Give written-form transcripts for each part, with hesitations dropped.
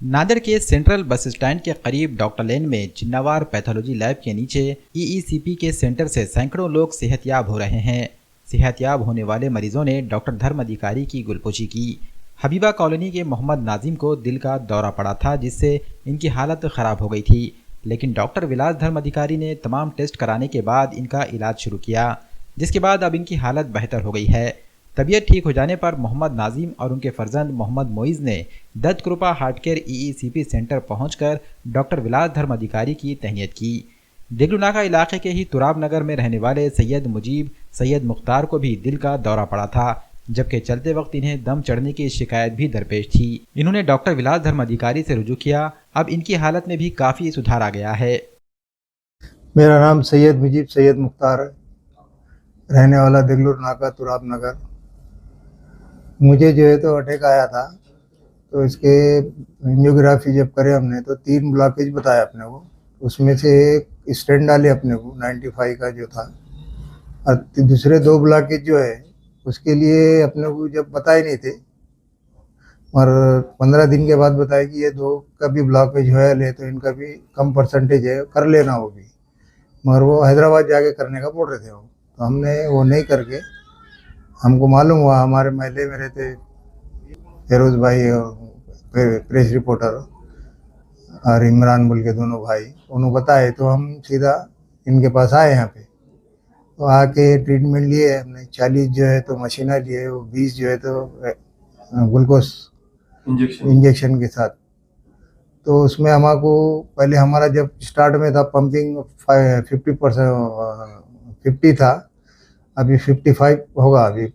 नांदेड़ के central bus stand के करीब डॉक्टर लेन में चिन्नावार पैथोलॉजी लैब के नीचे ईईसीपी के सेंटर से सैकड़ों लोग सेहतयाब हो रहे हैं। सेहतयाब होने वाले मरीजों ने डॉक्टर धर्म अधिकारी की गुलपूछी की। हबीबा कॉलोनी के मोहम्मद नाजिम को दिल का दौरा पड़ा था, जिससे इनकी हालत खराब हो गई थी, लेकिन डॉक्टर विलास धर्म अधिकारी ने तमाम टेस्ट कराने के बाद इनका इलाज शुरू किया, जिसके बाद अब इनकी हालत बेहतर हो गई है। तबीयत ठीक हो जाने पर मोहम्मद नाजिम और उनके फर्जंद मोहम्मद मोइज़ ने दत्त कृपा हार्ट केयर ईईसीपी सेंटर पहुंचकर डॉक्टर विलास धर्म अधिकारी की तहनीत की। देगलूनाका इलाके के ही तुराब नगर में रहने वाले सैयद मुजीब सैयद मुख्तार को भी दिल का दौरा पड़ा था, जबकि चलते वक्त इन्हें दम चढ़ने की शिकायत भी दरपेश थी। इन्होंने डॉक्टर विलास धर्म अधिकारी से रुजू किया। अब इनकी हालत में भी काफ़ी सुधार आ गया है। मेरा नाम सैयद मुजीब सैयद मुख्तार है, रहने वाला देगलूनाका तुराब नगर। मुझे जो है तो अटैक आया था, तो इसके एंजियोग्राफी जब करे हमने तो 3 ब्लॉकेज बताया अपने को। उसमें से एक स्टेंट डाले अपने को 95 का जो था, और दूसरे 2 ब्लॉकेज जो है उसके लिए अपने को जब बताए नहीं थे, और 15 दिन के बाद बताया कि ये 2 का भी ब्लॉकेज है ले तो इनका भी कम परसेंटेज है, कर लेना वो भी। मगर वो हैदराबाद जाके करने का बोल रहे थे वो, तो हमने वो नहीं करके, हमको मालूम हुआ हमारे महल्ले में रहते फिरोज भाई और प्रेस रिपोर्टर और इमरान बुल के दोनों भाई, उन्होंने बताए, तो हम सीधा इनके पास आए यहाँ पे। तो आके ट्रीटमेंट लिए हमने। 40 जो है तो मशीना लिए, वो 20 जो है तो ग्लूकोज इंजेक्शन के साथ। तो उसमें हमको पहले हमारा जब स्टार्ट में था पंपिंग 50 था, अभी 55 होगा। अभी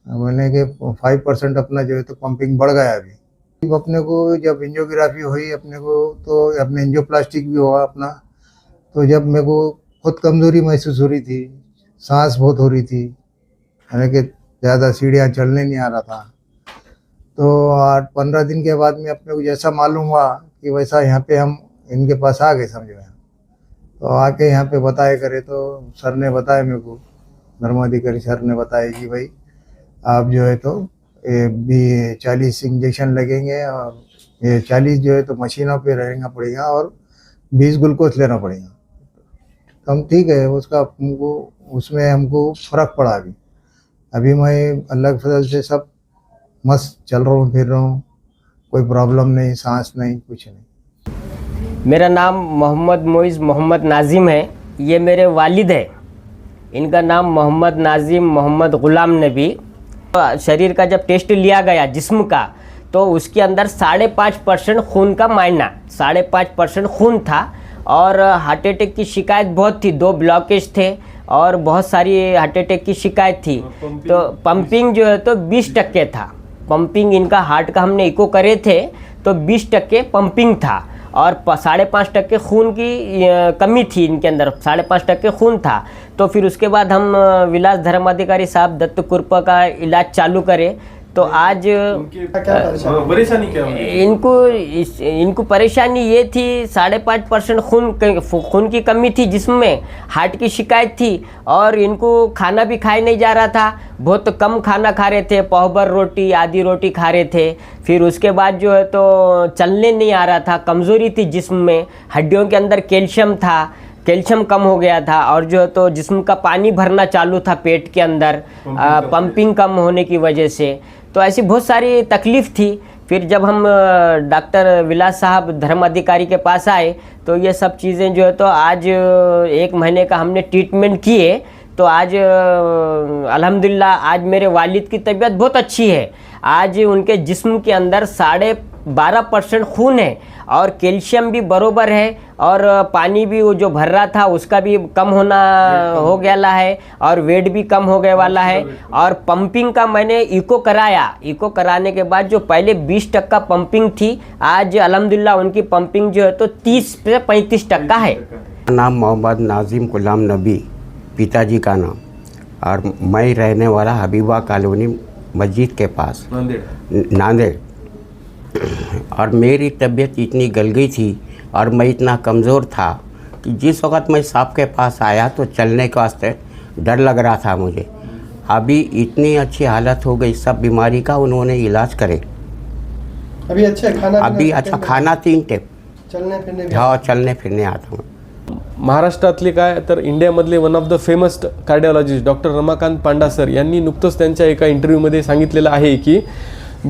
बोलने के 5% अपना जो है तो पंपिंग बढ़ गया अभी। अपने को जब एंजियोग्राफी हुई अपने को, तो अपने एंजियोप्लास्टिक भी हुआ अपना, तो जब मेरे को खुद कमज़ोरी महसूस हो रही थी, सांस बहुत हो रही थी, हालांकि ज़्यादा सीढ़ियाँ चढ़ने नहीं आ रहा था। तो 8-15 दिन के बाद में अपने को जैसा मालूम हुआ कि वैसा यहाँ पे हम इनके पास आ गए समझो। तो आके यहाँ पे बताए करे, तो सर ने बताया मेरे को, धर्माधिकारी सर ने बताया कि भाई आप जो है तो भी 40 इंजेक्शन लगेंगे, और ये 40 जो है तो मशीनों पे रहना पड़ेगा, और 20 ग्लूकोज लेना पड़ेगा। तो हम ठीक है, उसका हमको उसमें हमको फ़र्क पड़ा। अभी मैं अल्लाह के फजल से सब मस्त चल रहा हूँ, फिर रहा हूँ, कोई प्रॉब्लम नहीं, सांस नहीं, कुछ नहीं। मेरा नाम मोहम्मद मोइज़ मोहम्मद नाजिम है। ये मेरे वालिद है, इनका नाम मोहम्मद नाजिम मोहम्मद ग़ुलाम नबी। शरीर का जब टेस्ट लिया गया जिस्म का, तो उसके अंदर 5.5% खून का मायना, 5.5% खून था, और हार्ट अटैक की शिकायत बहुत थी। 2 ब्लॉकेज थे और बहुत सारी हार्ट अटैक की शिकायत थी। तो पंपिंग जो है तो 20% था। पंपिंग इनका हार्ट का हमने इको करे थे तो 20% पंपिंग था, और 5.5% खून की कमी थी इनके अंदर, 5.5% खून था। तो फिर उसके बाद हम विलास धर्म अधिकारी साहब दत्त कृपा का इलाज चालू करे। तो आज परेशानी क्या हुई? इनको परेशानी ये थी, 5.5% खून की कमी थी जिसमें हार्ट की शिकायत थी, और इनको खाना भी खाए नहीं जा रहा था, बहुत कम खाना खा रहे थे, पावभर रोटी आधी रोटी खा रहे थे। फिर उसके बाद जो है तो चलने नहीं आ रहा था, कमज़ोरी थी जिस्म में, हड्डियों के अंदर कैल्शियम था, कैल्शियम कम हो गया था, और जो है तो जिस्म का पानी भरना चालू था पेट के अंदर, पंपिंग कम होने की वजह से। तो ऐसी बहुत सारी तकलीफ़ थी। फिर जब हम डॉक्टर विलास साहब धर्म अधिकारी के पास आए, तो ये सब चीज़ें जो है तो आज 1 महीने का हमने ट्रीटमेंट किए। तो आज अल्हम्दुलिल्लाह आज मेरे वालिद की तबीयत बहुत अच्छी है। आज उनके जिस्म के अंदर 12.5% खून है, और कैल्शियम भी बरोबर है, और पानी भी वो जो भर रहा था उसका भी कम होना हो गया है, और वेट भी कम हो गया वाला है। और पंपिंग का मैंने इको कराया, इको कराने के बाद जो पहले 20% पंपिंग थी, आज अल्हम्दुलिल्लाह उनकी पंपिंग जो है तो 30 से 35% है। नाम मोहम्मद नाजिम ग़ुलाम नबी, पिताजी का नाम, और मैं रहने वाला हबीबा कॉलोनी मस्जिद के पास नांदेड़। और मेरी तबीयत इतनी गल गई थी और मैं इतना कमज़ोर था कि जिस वक्त मैं साहब के पास आया तो चलने के वास्ते डर लग रहा था मुझे। अभी इतनी अच्छी हालत हो गई, सब बीमारी का उन्होंने इलाज करे। अभी अच्छा है खाना अभी अच्छा खाना 3 टेप, चलने फिरने भी हाँ चलने फिरने आता हूँ। महाराष्ट्रातले काय तर इंडियामधले one of the famous cardiologist doctor Ramakant Panda sir यांनी नुकतंच त्यांच्या एका इंटरव्ह्यूमध्ये सांगितलेलं आहे की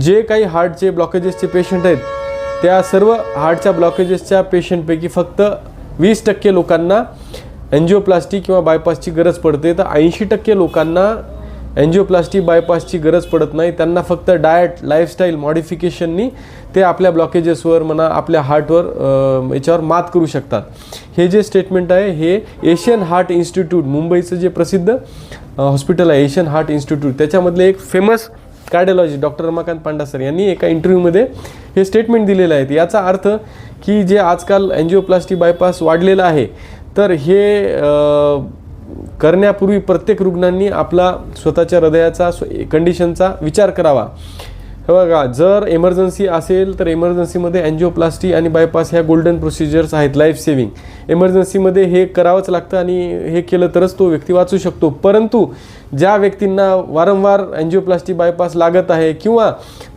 जे काही हार्टचे ब्लॉकेजेसचे पेशंट आहेत त्या सर्व हार्टच्या ब्लॉकेजेसच्या पेशंटपैकी फक्त 20% लोकांना एन्जिओप्लास्टी किंवा बायपासची गरज पडते, तर 80% लोकांना एन्जिओप्लास्टी बायपासची गरज पडत नाही. त्यांना फक्त डाएट लाईफस्टाईल मॉडिफिकेशननी ते आपल्या ब्लॉकेजेसवर म्हणा आपल्या हार्टवर याच्यावर मात करू शकतात. हे जे स्टेटमेंट आहे हे एशियन हार्ट इन्स्टिट्यूट मुंबईचं जे प्रसिद्ध हॉस्पिटल आहे एशियन हार्ट इन्स्टिट्यूट त्याच्यामधले एक famous cardiologist doctor Ramakant Panda sir यांनी एका इंटरव्ह्यूमध्ये हे स्टेटमेंट दिलेलं आहे. याचा अर्थ की जे आजकाल एन्जिओप्लास्टी बायपास वाढलेलं आहे तर हे करण्यापूर्वी प्रत्येक रुग्णांनी आपला स्वतःच्या हृदयाचा कंडिशनचा विचार करावा. हे बघा जर इमर्जन्सी असेल तर इमर्जन्सीमध्ये एन्जिओप्लास्टी आणि बायपास ह्या गोल्डन प्रोसिजर्स आहेत लाईफ सेविंग. इमर्जन्सीमध्ये हे करावंच लागतं आणि हे केलं तरच तो व्यक्ती वाचू शकतो. परंतु ज्या व्यक्तींना वारंवार एन्जिओप्लास्टी बायपास लागत आहे किंवा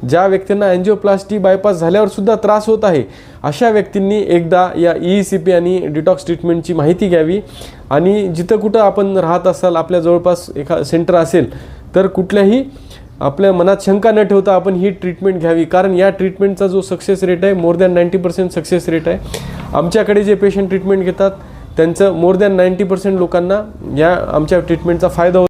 ज्या व्यक्तींना एन्जिओप्लास्टी बायपास झाल्यावरसुद्धा त्रास होत आहे अशा व्यक्तींनी एकदा या EECP आणि डिटॉक्स ट्रीटमेंटची माहिती घ्यावी आणि जिथं कुठं आपण राहत असाल आपल्या जवळपास एका सेंटर असेल तर कुठल्याही आपल्या मनात शंका न ठेवता आपण ही ट्रीटमेंट घ्यावी. कारण या ट्रीटमेंटचा जो सक्सेस रेट आहे मोर दॅन 90% सक्सेस रेट आहे. आमच्याकडे जे पेशंट ट्रीटमेंट घेतात त्यांचं मोर दॅन 90% लोकांना या आमच्या ट्रीटमेंटचा फायदा होतो.